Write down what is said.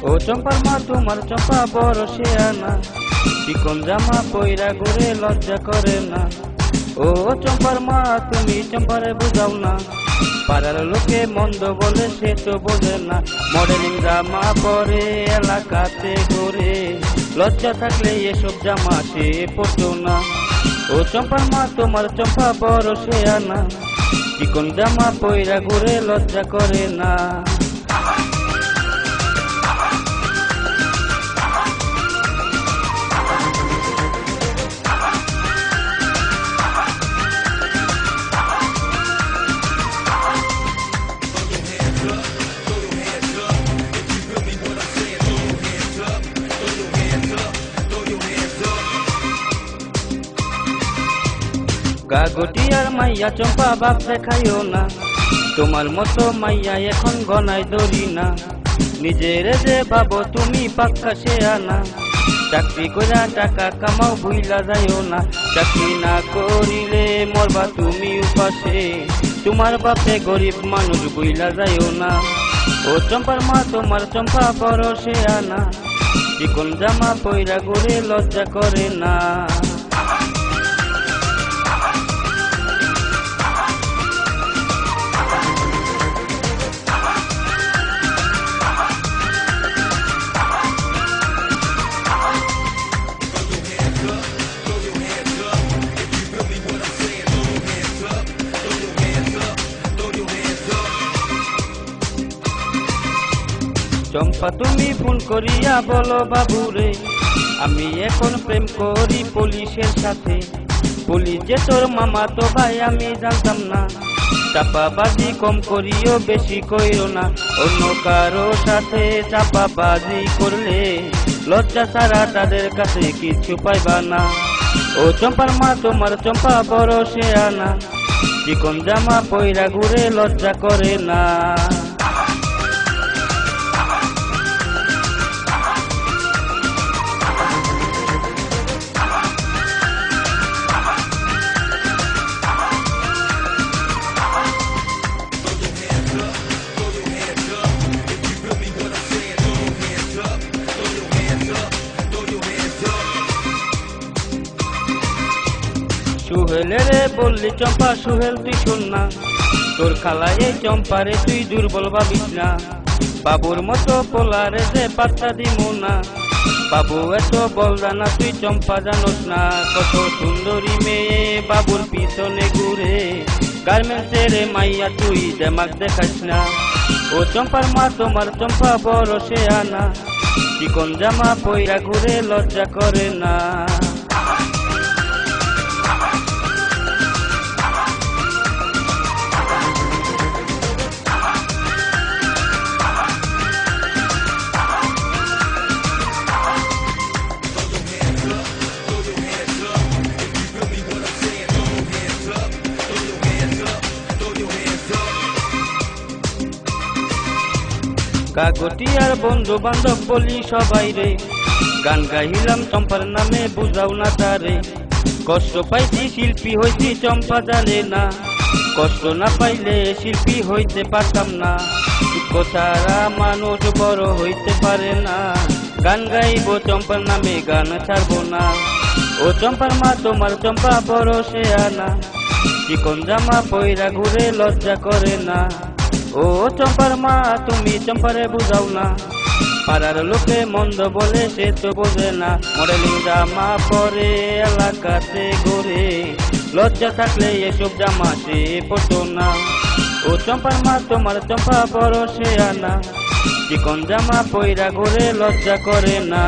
ও চম্পার মা তোমার চম্পা বড় শেয়ানা, চিকন জামা পইরা ঘুরে লজ্জা করে না। ও চম্পার মা তুমি চম্পারে বুঝাও না, পাড়ার লোকে মন্দ বলে সে তো বোঝে না। মডেলিং জামা পরে এলাকাতে ঘুরে, লজ্জা থাকলে এসব জামা সে পরতো না। ও চম্পার মা তোমার চম্পা বড় শেয়ানা, চিকন জামা পইরা ঘুরে লজ্জা করে না। গাগটিয়ার মাইয়া চম্পা বাপ দেখাইও না, তোমার মতো মাইয়া এখন গনায় ধরি না। নিজের যে ভাবো তুমি পাক্কা শেয়ানা, চাকরি কইরা টাকা কামাও ভুইলা যাইও না। চাকরি না করিলে মরবা তুমি উপাসে, তোমার বাপে গরিব মানুষ ভুইলা যাইও না। ও চম্পার মা তোমার চম্পা বড় শেয়ানা, চিকন জামা পইরা ঘুরে লজ্জা করে না। চম্পা তুমি ফোন করিয়া বলো বাবুরে, আমি এখন প্রেম করি পুলিশের সাথে। পুলিশ যে তোর মামা তো ভাই আমি জানতাম না, চাপাবাজি কম করিও বেশি কইরো না। অন্য কারো সাথে চাপাবাজি করলে লজ্জা ছাড়া তাদের কাছে কিছু পাইবা না। ও চম্পার মা তোমার চম্পা বড় শেয়ানা, চিকন জামা পইরা ঘুরে লজ্জা করে না। সুহেলেরে বললি চম্পা সুহেল তুই শোন না, তোর খালায় এই চম্পারে তুই দুর্বল ভাবিস না। বাবুর মতো পোলারে যে পাত্তা দিমু না, বাবু এত বলদা না তুই চম্পা জানোস না। কত সুন্দরী মেয়ে বাবুর পিছনে ঘুরে, গার্মেন্টসের মাইয়া তুই দেমাক দেখাস না। ও চম্পার মা তোমার চম্পা বড় শেয়ানা, চিকন জামা পইরা ঘুরে লজ্জা করে না। গাগটিয়ার বন্ধু বান্ধব বলি সবাই রে, গান গাইলাম চম্পার নামে বুঝাও না তারে। কষ্ট পাইছি শিল্পী হইছি চম্পা জানে না, কষ্ট না পাইলে শিল্পী হইতে পারতাম না। দুঃখ ছাড়া মানুষ বড় হইতে পারে না, গান গাইব চম্পার নামে গান ছাড়বো না। ও চম্পার মা তোমার চম্পা বড় শেয়ানা, চিকন জামা পইরা ঘুরে লজ্জা করে না। ও চম্পার মা তুমি চম্পারে বুঝাও না, পাড়ার লোকে মন্দ বলে সে তো বোঝে না। মডেলিং জামা পরে এলাকাতে ঘুরে, লজ্জা থাকলে এসব জামা সে পরতো না। ও চম্পার মা তোমার চম্পা বড় শেয়ানা, চিকন জামা পইরা ঘুরে লজ্জা করে না।